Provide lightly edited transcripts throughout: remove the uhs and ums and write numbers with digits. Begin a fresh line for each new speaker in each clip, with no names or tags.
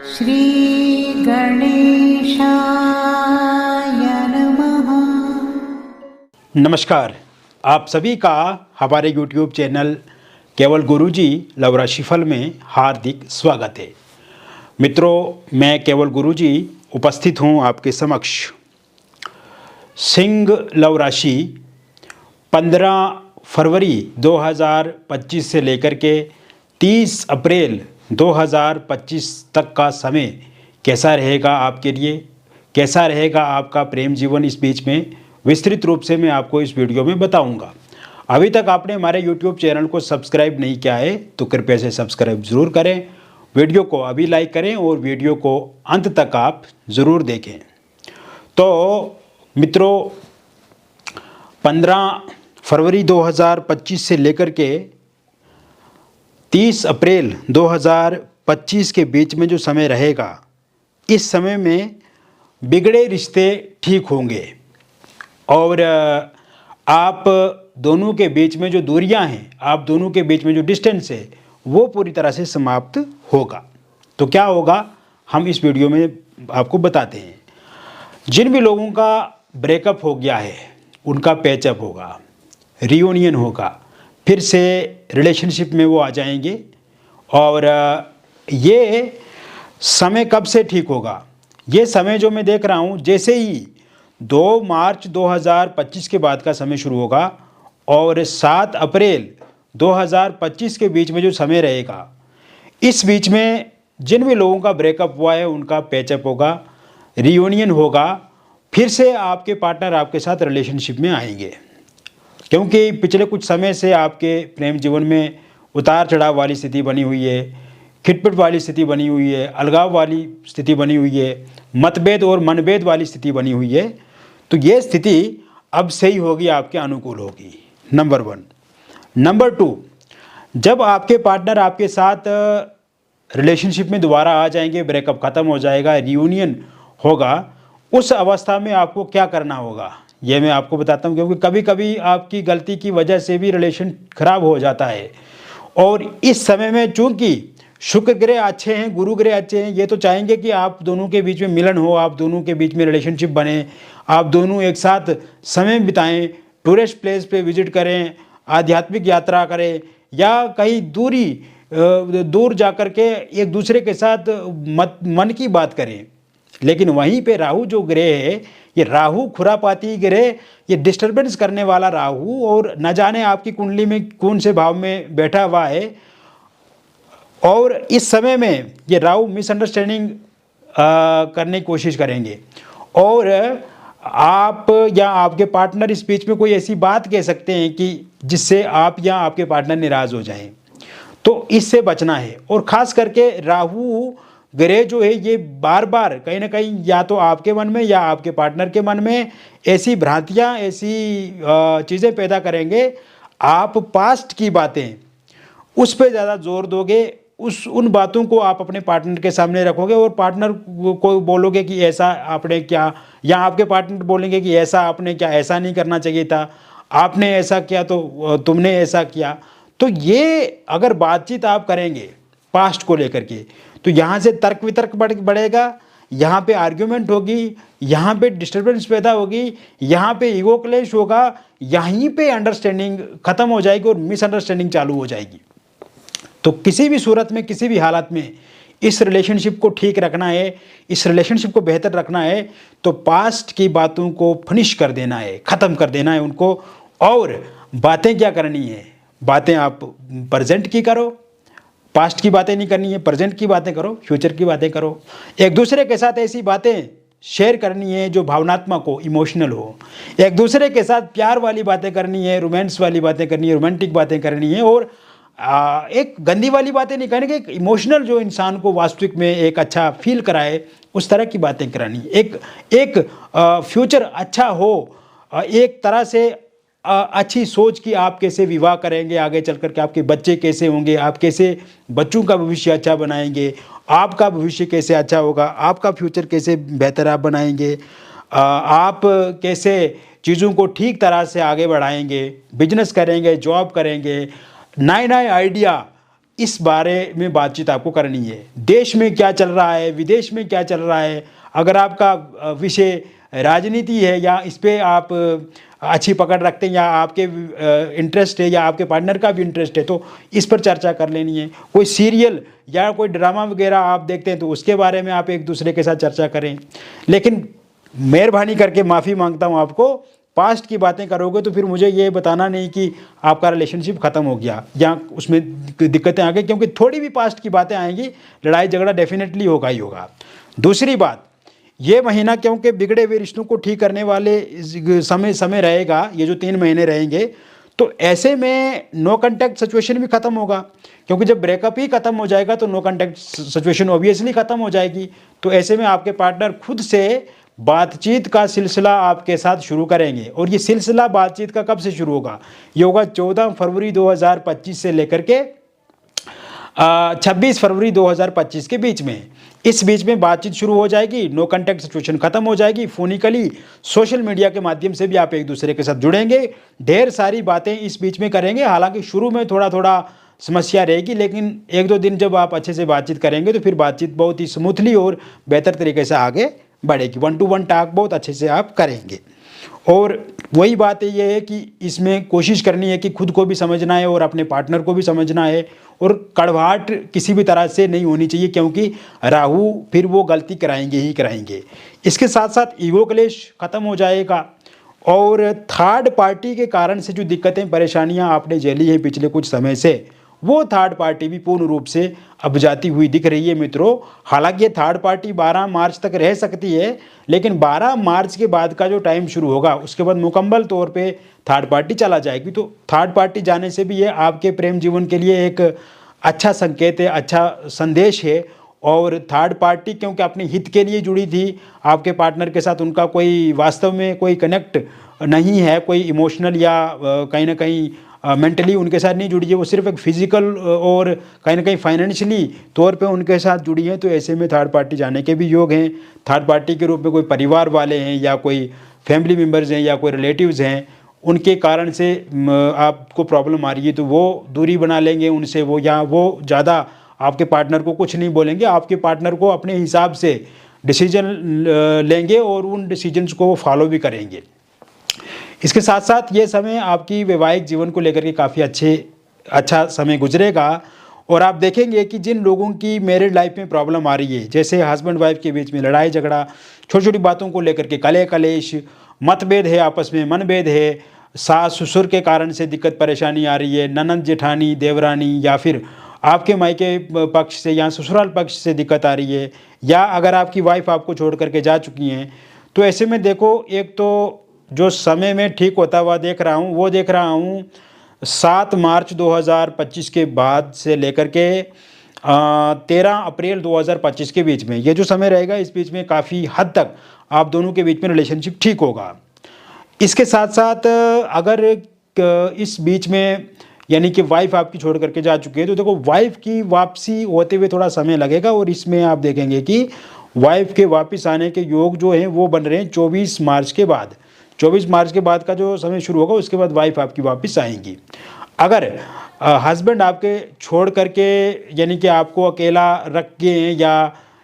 श्री गणेशाय नमः।
नमस्कार, आप सभी का हमारे YouTube चैनल केवल गुरुजी लव राशिफल में हार्दिक स्वागत है। मित्रों, मैं केवल गुरुजी उपस्थित हूँ आपके समक्ष। सिंह लव राशि 15 फरवरी 2025 से लेकर के 30 अप्रैल 2025 तक का समय कैसा रहेगा आपके लिए, कैसा रहेगा आपका प्रेम जीवन, इस बीच में विस्तृत रूप से मैं आपको इस वीडियो में बताऊंगा। अभी तक आपने हमारे YouTube चैनल को सब्सक्राइब नहीं किया है तो कृपया से सब्सक्राइब ज़रूर करें, वीडियो को अभी लाइक करें और वीडियो को अंत तक आप ज़रूर देखें। तो मित्रों, 15 फरवरी 2025 से लेकर के 30 अप्रैल 2025 के बीच में जो समय रहेगा, इस समय में बिगड़े रिश्ते ठीक होंगे और आप दोनों के बीच में जो दूरियां हैं, आप दोनों के बीच में जो डिस्टेंस है, वो पूरी तरह से समाप्त होगा। तो क्या होगा, हम इस वीडियो में आपको बताते हैं। जिन भी लोगों का ब्रेकअप हो गया है, उनका पैचअप होगा, रियूनियन होगा, फिर से रिलेशनशिप में वो आ जाएंगे। और ये समय कब से ठीक होगा, ये समय जो मैं देख रहा हूँ, जैसे ही 2 मार्च 2025 के बाद का समय शुरू होगा और 7 अप्रैल 2025 के बीच में जो समय रहेगा, इस बीच में जिन भी लोगों का ब्रेकअप हुआ है उनका पैचअप होगा, रियूनियन होगा, फिर से आपके पार्टनर आपके साथ रिलेशनशिप में आएंगे। क्योंकि पिछले कुछ समय से आपके प्रेम जीवन में उतार चढ़ाव वाली स्थिति बनी हुई है, खिटपिट वाली स्थिति बनी हुई है, अलगाव वाली स्थिति बनी हुई है, मतभेद और मनभेद वाली स्थिति बनी हुई है। तो ये स्थिति अब सही होगी, आपके अनुकूल होगी, नंबर 1। नंबर 2, जब आपके पार्टनर आपके साथ रिलेशनशिप में दोबारा आ जाएंगे, ब्रेकअप ख़त्म हो जाएगा, रियूनियन होगा, उस अवस्था में आपको क्या करना होगा, ये मैं आपको बताता हूँ। क्योंकि कभी कभी आपकी गलती की वजह से भी रिलेशन खराब हो जाता है। और इस समय में चूंकि शुक्र ग्रह अच्छे हैं, गुरु ग्रह अच्छे हैं, ये तो चाहेंगे कि आप दोनों के बीच में मिलन हो, आप दोनों के बीच में रिलेशनशिप बने, आप दोनों एक साथ समय बिताएं, टूरिस्ट प्लेस पे विजिट करें, आध्यात्मिक यात्रा करें, या कहीं दूर जा कर के एक दूसरे के साथ मन की बात करें। लेकिन वहीं पे राहु जो ग्रह है, ये राहु खुरापाती ग्रह, ये डिस्टर्बेंस करने वाला राहु, और न जाने आपकी कुंडली में कौन से भाव में बैठा हुआ है। और इस समय में ये राहु मिसअंडरस्टैंडिंग करने की कोशिश करेंगे, और आप या आपके पार्टनर इस बीच में कोई ऐसी बात कह सकते हैं कि जिससे आप या आपके पार्टनर नाराज़ हो जाएं। तो इससे बचना है। और ख़ास करके राहु ग्रह जो है, ये बार बार कहीं ना कहीं या तो आपके मन में या आपके पार्टनर के मन में ऐसी भ्रांतियाँ, ऐसी चीज़ें पैदा करेंगे। आप पास्ट की बातें उस पर ज़्यादा जोर दोगे, उन बातों को आप अपने पार्टनर के सामने रखोगे, और पार्टनर को बोलोगे कि ऐसा आपने क्या, या आपके पार्टनर बोलेंगे कि ऐसा आपने क्या, ऐसा नहीं करना चाहिए था, आपने ऐसा किया तो तुमने ऐसा किया। तो ये अगर बातचीत आप करेंगे पास्ट को लेकर के, तो यहाँ से तर्क वितर्क बढ़ेगा, यहाँ पे आर्ग्यूमेंट होगी, यहाँ पे डिस्टर्बेंस पैदा होगी, यहाँ पे ईगो क्लेश होगा, यहीं पे अंडरस्टैंडिंग ख़त्म हो जाएगी और मिसअंडरस्टैंडिंग चालू हो जाएगी। तो किसी भी सूरत में, किसी भी हालत में इस रिलेशनशिप को ठीक रखना है, इस रिलेशनशिप को बेहतर रखना है, तो पास्ट की बातों को फिनिश कर देना है, ख़त्म कर देना है उनको। और बातें क्या करनी है, बातें आप प्रेजेंट की करो, पास्ट की बातें नहीं करनी है, प्रेजेंट की बातें करो, फ्यूचर की बातें करो। एक दूसरे के साथ ऐसी बातें शेयर करनी है जो भावनात्मक हो, इमोशनल हो। एक दूसरे के साथ प्यार वाली बातें करनी है, रोमांस वाली बातें करनी है, रोमांटिक बातें करनी है। और एक गंदी वाली बातें नहीं करनी, एक इमोशनल जो इंसान को वास्तविक में एक अच्छा फील कराए, उस तरह की बातें करानी है। एक फ्यूचर अच्छा हो, एक तरह से अच्छी सोच कि आप कैसे विवाह करेंगे, आगे चल कर के आपके बच्चे कैसे होंगे, आप कैसे बच्चों का भविष्य अच्छा बनाएंगे, आपका भविष्य कैसे अच्छा होगा, आपका फ्यूचर कैसे बेहतर आप बनाएंगे, आप कैसे चीज़ों को ठीक तरह से आगे बढ़ाएंगे, बिजनेस करेंगे, जॉब करेंगे, नए नए आइडिया, इस बारे में बातचीत आपको करनी है। देश में क्या चल रहा है, विदेश में क्या चल रहा है, अगर आपका विषय राजनीति है या इस पे आप अच्छी पकड़ रखते हैं या आपके इंटरेस्ट है या आपके पार्टनर का भी इंटरेस्ट है तो इस पर चर्चा कर लेनी है। कोई सीरियल या कोई ड्रामा वगैरह आप देखते हैं तो उसके बारे में आप एक दूसरे के साथ चर्चा करें। लेकिन मेहरबानी करके माफ़ी मांगता हूँ आपको, पास्ट की बातें करोगे तो फिर मुझे ये बताना नहीं कि आपका रिलेशनशिप ख़त्म हो गया या उसमें दिक्कतें आ गई, क्योंकि थोड़ी भी पास्ट की बातें आएंगी लड़ाई झगड़ा डेफिनेटली होगा ही होगा। दूसरी बात, ये महीना क्योंकि बिगड़े हुए रिश्तों को ठीक करने वाले समय रहेगा, ये जो 3 महीने रहेंगे, तो ऐसे में नो कॉन्टैक्ट सिचुएशन भी ख़त्म होगा, क्योंकि जब ब्रेकअप ही ख़त्म हो जाएगा तो नो कॉन्टैक्ट सिचुएशन ऑब्वियसली ख़त्म हो जाएगी। तो ऐसे में आपके पार्टनर खुद से बातचीत का सिलसिला आपके साथ शुरू करेंगे। और ये सिलसिला बातचीत का कब से शुरू होगा? ये होगा 14 फरवरी 2025 से लेकर के 26 फरवरी 2025 के बीच में। इस बीच में बातचीत शुरू हो जाएगी, नो कॉन्टैक्ट सिचुएशन खत्म हो जाएगी। फोनिकली सोशल मीडिया के माध्यम से भी आप एक दूसरे के साथ जुड़ेंगे, ढेर सारी बातें इस बीच में करेंगे। हालांकि शुरू में थोड़ा थोड़ा समस्या रहेगी, लेकिन 1-2 दिन जब आप अच्छे से बातचीत करेंगे तो फिर बातचीत बहुत ही स्मूथली और बेहतर तरीके से आगे बढ़ेगी। 1-to-1 टॉक बहुत अच्छे से आप करेंगे। और वही बात ये है कि इसमें कोशिश करनी है कि खुद को भी समझना है और अपने पार्टनर को भी समझना है, और कड़वाहट किसी भी तरह से नहीं होनी चाहिए, क्योंकि राहु फिर वो गलती कराएंगे ही कराएंगे। इसके साथ साथ ईगो क्लेश खत्म हो जाएगा, और थर्ड पार्टी के कारण से जो दिक्कतें परेशानियां आपने झेली हैं पिछले कुछ समय से, वो थर्ड पार्टी भी पूर्ण रूप से अब जाती हुई दिख रही है मित्रों। हालांकि ये थर्ड पार्टी 12 मार्च तक रह सकती है, लेकिन 12 मार्च के बाद का जो टाइम शुरू होगा उसके बाद मुकम्मल तौर पे थर्ड पार्टी चला जाएगी। तो थर्ड पार्टी जाने से भी ये आपके प्रेम जीवन के लिए एक अच्छा संकेत है, अच्छा संदेश है। और थर्ड पार्टी क्योंकि अपने हित के लिए जुड़ी थी आपके पार्टनर के साथ, उनका कोई वास्तव में कोई कनेक्ट नहीं है, कोई इमोशनल या कहीं ना कहीं मेंटली उनके साथ नहीं जुड़ी है, वो सिर्फ एक फिजिकल और कहीं ना कहीं फाइनेंशियली तौर पे उनके साथ जुड़ी है। तो ऐसे में थर्ड पार्टी जाने के भी योग हैं। थर्ड पार्टी के रूप में कोई परिवार वाले हैं या कोई फैमिली मेम्बर्स हैं या कोई रिलेटिव्स हैं, उनके कारण से आपको प्रॉब्लम आ रही है तो वो दूरी बना लेंगे उनसे, वो या वो ज़्यादा आपके पार्टनर को कुछ नहीं बोलेंगे, आपके पार्टनर को अपने हिसाब से डिसीजन लेंगे और उन डिसीजंस को वो फॉलो भी करेंगे। इसके साथ साथ ये समय आपकी वैवाहिक जीवन को लेकर के काफ़ी अच्छा समय गुजरेगा। और आप देखेंगे कि जिन लोगों की मैरिड लाइफ में प्रॉब्लम आ रही है, जैसे हस्बैंड वाइफ के बीच में लड़ाई झगड़ा, छोटी छोटी बातों को लेकर के कलह कलेश, मतभेद है, आपस में मनभेद है, सास ससुर के कारण से दिक्कत परेशानी आ रही है, ननद जेठानी देवरानी या फिर आपके मायके पक्ष से या ससुराल पक्ष से दिक्कत आ रही है, या अगर आपकी वाइफ आपको छोड़ करके जा चुकी हैं, तो ऐसे में देखो, एक तो जो समय में ठीक होता हुआ देख रहा हूँ वो देख रहा हूँ 7 मार्च 2025 के बाद से लेकर के 13 अप्रैल 2025 के बीच में ये जो समय रहेगा, इस बीच में काफ़ी हद तक आप दोनों के बीच में रिलेशनशिप ठीक होगा। इसके साथ साथ अगर इस बीच में यानी कि वाइफ आपकी छोड़ करके जा चुकी है तो देखो वाइफ की वापसी होते हुए थोड़ा समय लगेगा, और इसमें आप देखेंगे कि वाइफ के वापस आने के योग जो हैं वो बन रहे हैं 24 मार्च के बाद। 24 मार्च के बाद का जो समय शुरू होगा उसके बाद वाइफ आपकी वापस आएंगी। अगर हस्बैंड आपके छोड़ करके यानी कि आपको अकेला रख के या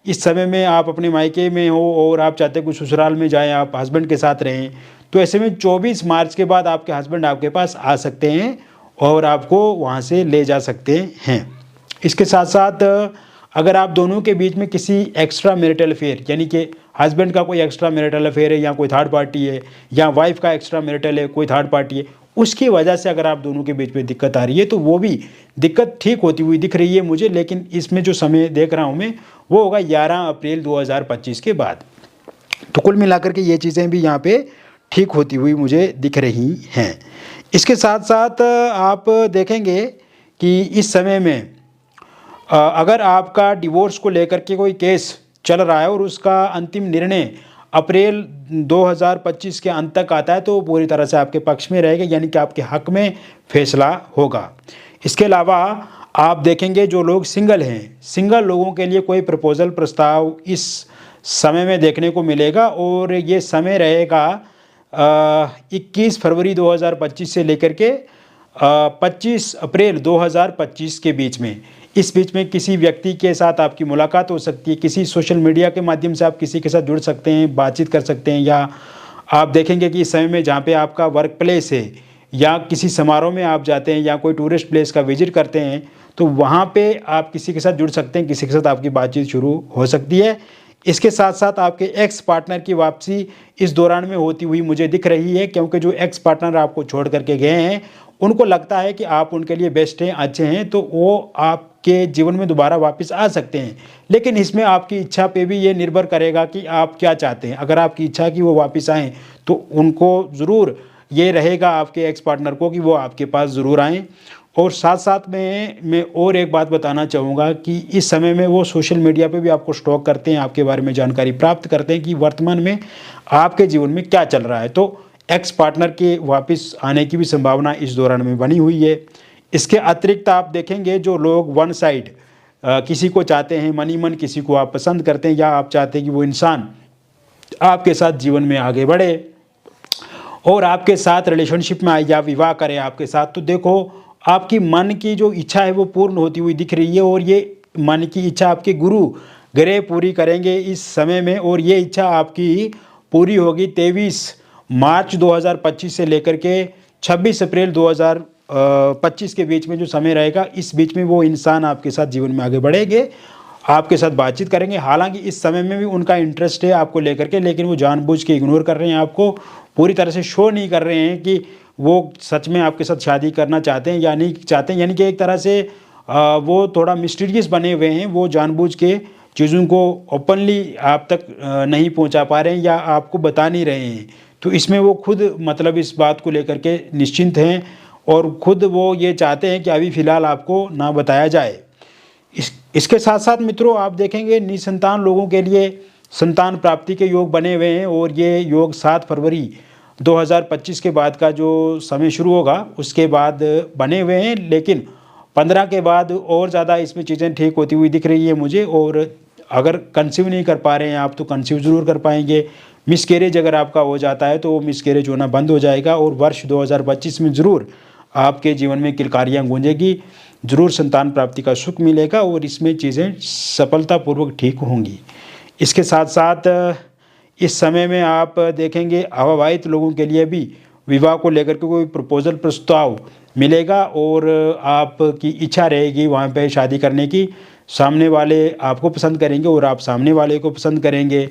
इस समय में आप अपने मायके में हो और आप चाहते हैं कि ससुराल में जाएं, आप हस्बैंड के साथ रहें, तो ऐसे में 24 मार्च के बाद आपके हस्बैंड आपके पास आ सकते हैं और आपको वहाँ से ले जा सकते हैं। इसके साथ साथ अगर आप दोनों के बीच में किसी एक्स्ट्रा मैरिटल अफेयर यानी कि हस्बैंड का कोई एक्स्ट्रा मैरिटल अफेयर है या कोई थर्ड पार्टी है, या वाइफ का एक्स्ट्रा मैरिटल है कोई थर्ड पार्टी है, उसकी वजह से अगर आप दोनों के बीच में दिक्कत आ रही है तो वो भी दिक्कत ठीक होती हुई दिख रही है मुझे। लेकिन इसमें जो समय देख रहा हूँ मैं वो होगा 11 अप्रैल 2025 के बाद। तो कुल मिलाकर के ये चीज़ें भी यहाँ पे ठीक होती हुई मुझे दिख रही हैं। इसके साथ साथ आप देखेंगे कि इस समय में अगर आपका डिवोर्स को लेकर के कोई केस चल रहा है और उसका अंतिम निर्णय अप्रैल 2025 के अंत तक आता है तो पूरी तरह से आपके पक्ष में रहेगा, यानी कि आपके हक में फैसला होगा। इसके अलावा आप देखेंगे जो लोग सिंगल हैं, सिंगल लोगों के लिए कोई प्रपोजल प्रस्ताव इस समय में देखने को मिलेगा, और ये समय रहेगा 21 फरवरी 2025 से लेकर के 25 अप्रैल 2025 के बीच में। इस बीच में किसी व्यक्ति के साथ आपकी मुलाकात हो सकती है, किसी सोशल मीडिया के माध्यम से आप किसी के साथ जुड़ सकते हैं, बातचीत कर सकते हैं, या आप देखेंगे कि इस समय में जहाँ पे आपका वर्क प्लेस है या किसी समारोह में आप जाते हैं या कोई टूरिस्ट प्लेस का विजिट करते हैं, तो वहाँ पे आप किसी के साथ जुड़ सकते हैं, किसी के साथ आपकी बातचीत शुरू हो सकती है। इसके साथ साथ आपके एक्स पार्टनर की वापसी इस दौरान में होती हुई मुझे दिख रही है, क्योंकि जो एक्स पार्टनर आपको छोड़ करके गए हैं उनको लगता है कि आप उनके लिए बेस्ट हैं, अच्छे हैं, तो वो आपके जीवन में दोबारा वापस आ सकते हैं। लेकिन इसमें आपकी इच्छा पे भी ये निर्भर करेगा कि आप क्या चाहते हैं। अगर आपकी इच्छा कि वो वापस आएँ तो उनको ज़रूर ये रहेगा आपके एक्स पार्टनर को कि वो आपके पास ज़रूर आएँ। और साथ साथ में मैं और एक बात बताना चाहूँगा कि इस समय में वो सोशल मीडिया पे भी आपको स्टॉक करते हैं, आपके बारे में जानकारी प्राप्त करते हैं कि वर्तमान में आपके जीवन में क्या चल रहा है। तो एक्स पार्टनर के वापस आने की भी संभावना इस दौरान में बनी हुई है। इसके अतिरिक्त आप देखेंगे जो लोग वन साइड किसी को चाहते हैं, मन ही मन किसी को आप पसंद करते हैं, या आप चाहते हैं कि वो इंसान आपके साथ जीवन में आगे बढ़े और आपके साथ रिलेशनशिप में आए या विवाह करे आपके साथ, तो देखो आपकी मन की जो इच्छा है वो पूर्ण होती हुई दिख रही है। और ये मन की इच्छा आपके गुरु ग्रह पूरी करेंगे इस समय में, और ये इच्छा आपकी पूरी होगी 23 मार्च 2025 से लेकर के 26 अप्रैल 2025 के बीच में जो समय रहेगा, इस बीच में वो इंसान आपके साथ जीवन में आगे बढ़ेंगे, आपके साथ बातचीत करेंगे। हालांकि इस समय में भी उनका इंटरेस्ट है आपको लेकर के, लेकिन वो जानबूझ के इग्नोर कर रहे हैं, आपको पूरी तरह से शो नहीं कर रहे हैं कि वो सच में आपके साथ शादी करना चाहते हैं या नहीं चाहते हैं। यानी कि एक तरह से वो थोड़ा मिस्टीरियस बने हुए हैं, वो जानबूझ के चीज़ों को ओपनली आप तक नहीं पहुंचा पा रहे हैं या आपको बता नहीं रहे हैं। तो इसमें वो खुद मतलब इस बात को लेकर के निश्चिंत हैं और खुद वो ये चाहते हैं कि अभी फ़िलहाल आपको ना बताया जाए। इसके साथ साथ मित्रों आप देखेंगे निसंतान लोगों के लिए संतान प्राप्ति के योग बने हुए हैं, और ये योग 7 फरवरी 2025 के बाद का जो समय शुरू होगा उसके बाद बने हुए हैं। लेकिन 15 के बाद और ज़्यादा इसमें चीज़ें ठीक होती हुई दिख रही है मुझे। और अगर कंसीव नहीं कर पा रहे हैं आप तो कंसीव ज़रूर कर पाएंगे। मिसकैरेज अगर आपका हो जाता है तो वो मिसकैरेज होना बंद हो जाएगा, और वर्ष 2025 में ज़रूर आपके जीवन में किलकारियाँ गूंजेगी, ज़रूर संतान प्राप्ति का सुख मिलेगा और इसमें चीज़ें सफलतापूर्वक ठीक होंगी। इसके साथ साथ इस समय में आप देखेंगे अविवाहित लोगों के लिए भी विवाह को लेकर के कोई प्रपोजल प्रस्ताव मिलेगा, और आपकी इच्छा रहेगी वहाँ पे शादी करने की। सामने वाले आपको पसंद करेंगे और आप सामने वाले को पसंद करेंगे।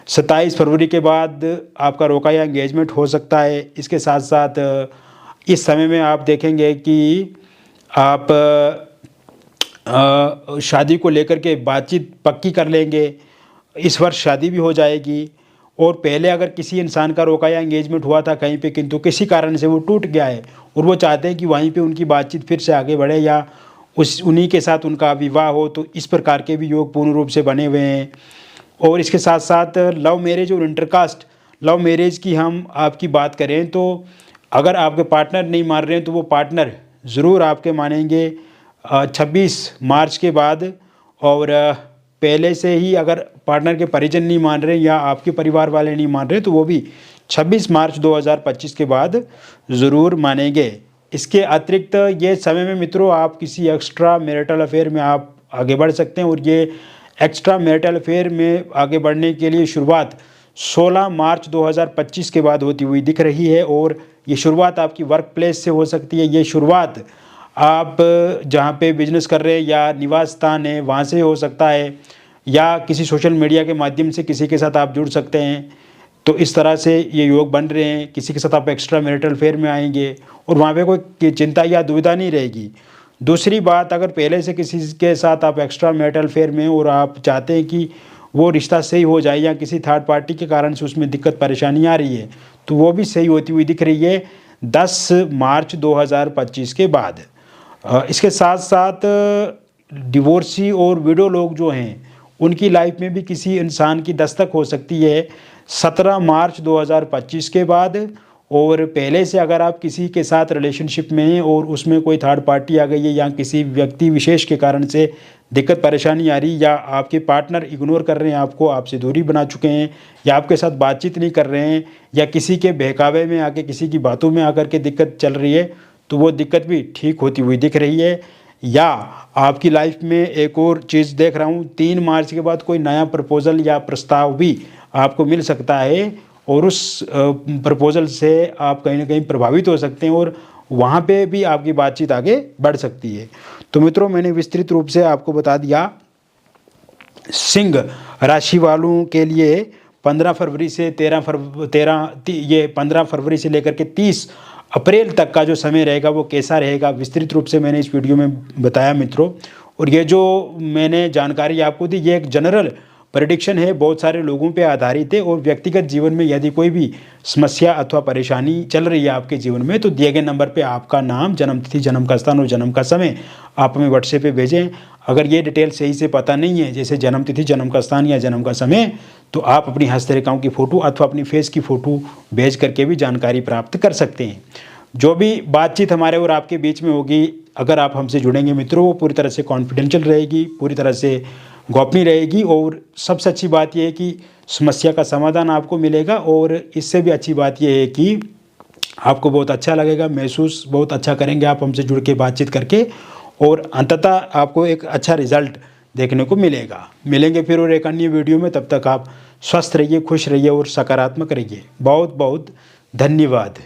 27 फरवरी के बाद आपका रोका या एंगेजमेंट हो सकता है। इसके साथ साथ इस समय में आप देखेंगे कि आप शादी को लेकर के बातचीत पक्की कर लेंगे, इस वर्ष शादी भी हो जाएगी। और पहले अगर किसी इंसान का रोका या एंगेजमेंट हुआ था कहीं पे, किंतु किसी कारण से वो टूट गया है और वो चाहते हैं कि वहीं पे उनकी बातचीत फिर से आगे बढ़े या उन्हीं के साथ उनका विवाह हो, तो इस प्रकार के भी योग पूर्ण रूप से बने हुए हैं। और इसके साथ साथ लव मैरिज और इंटरकास्ट लव मैरिज की हम आपकी बात करें तो अगर आपके पार्टनर नहीं मान रहे हैं तो वो पार्टनर ज़रूर आपके मानेंगे 26 मार्च के बाद। और पहले से ही अगर पार्टनर के परिजन नहीं मान रहे या आपके परिवार वाले नहीं मान रहे तो वो भी 26 मार्च 2025 के बाद ज़रूर मानेंगे। इसके अतिरिक्त ये समय में मित्रों आप किसी एक्स्ट्रा मैरिटल अफेयर में आप आगे बढ़ सकते हैं, और ये एक्स्ट्रा मैरिटल अफेयर में आगे बढ़ने के लिए शुरुआत 16 मार्च 2025 के बाद होती हुई दिख रही है। और ये शुरुआत आपकी वर्क प्लेस से हो सकती है, ये शुरुआत आप जहाँ पे बिजनेस कर रहे हैं या निवास स्थान है वहाँ से हो सकता है, या किसी सोशल मीडिया के माध्यम से किसी के साथ आप जुड़ सकते हैं। तो इस तरह से ये योग बन रहे हैं, किसी के साथ आप एक्स्ट्रा मैरिटल अफेयर में आएंगे और वहाँ पे कोई चिंता या दुविधा नहीं रहेगी। दूसरी बात, अगर पहले से किसी के साथ आप एक्स्ट्रा मैरिटल अफेयर में और आप चाहते हैं कि वो रिश्ता सही हो जाए या किसी थर्ड पार्टी के कारण से उसमें दिक्कत परेशानी आ रही है तो वो भी सही होती हुई दिख रही है 10 मार्च 2025 के बाद। इसके साथ साथ डिवोर्सी और विडो लोग जो हैं उनकी लाइफ में भी किसी इंसान की दस्तक हो सकती है 17 मार्च 2025 के बाद। और पहले से अगर आप किसी के साथ रिलेशनशिप में हैं और उसमें कोई थर्ड पार्टी आ गई है या किसी व्यक्ति विशेष के कारण से दिक्कत परेशानी आ रही या आपके पार्टनर इग्नोर कर रहे हैं आपको, आपसे दूरी बना चुके हैं या आपके साथ बातचीत नहीं कर रहे हैं या किसी के बहकावे में आके किसी की बातों में आकर के दिक्कत चल रही है, तो वो दिक्कत भी ठीक होती हुई दिख रही है। या आपकी लाइफ में एक और चीज़ देख रहा हूँ, 3 मार्च के बाद कोई नया प्रपोज़ल या प्रस्ताव भी आपको मिल सकता है और उस प्रपोज़ल से आप कहीं ना कहीं प्रभावित हो सकते हैं और वहाँ पे भी आपकी बातचीत आगे बढ़ सकती है। तो मित्रों, मैंने विस्तृत रूप से आपको बता दिया सिंह राशि वालों के लिए 15 फरवरी से 15 फरवरी से लेकर के 30 अप्रैल तक का जो समय रहेगा वो कैसा रहेगा, विस्तृत रूप से मैंने इस वीडियो में बताया मित्रों। और ये जो मैंने जानकारी आपको दी ये एक जनरल प्रेडिक्शन है, बहुत सारे लोगों पे आधारित है। और व्यक्तिगत जीवन में यदि कोई भी समस्या अथवा परेशानी चल रही है आपके जीवन में तो दिए गए नंबर पे आपका नाम, जन्म तिथि, जन्म का स्थान और जन्म का समय आप हमें व्हाट्सएप पे भेजें। अगर ये डिटेल सही से पता नहीं है, जैसे जन्म तिथि, जन्म का स्थान या जन्म का समय, तो आप अपनी हस्तरेखाओं की फ़ोटो अथवा अपनी फेस की फ़ोटो भेज करके भी जानकारी प्राप्त कर सकते हैं। जो भी बातचीत हमारे और आपके बीच में होगी, अगर आप हमसे जुड़ेंगे मित्रों, वो पूरी तरह से कॉन्फिडेंशियल रहेगी, पूरी तरह से गोपनीय रहेगी। और सबसे अच्छी बात यह है कि समस्या का समाधान आपको मिलेगा। और इससे भी अच्छी बात यह है कि आपको बहुत अच्छा लगेगा, महसूस बहुत अच्छा करेंगे आप हमसे जुड़ के बातचीत करके, और अंततः आपको एक अच्छा रिजल्ट देखने को मिलेगा। मिलेंगे फिर और एक अन्य वीडियो में, तब तक आप स्वस्थ रहिए, खुश रहिए और सकारात्मक रहिए। बहुत बहुत धन्यवाद।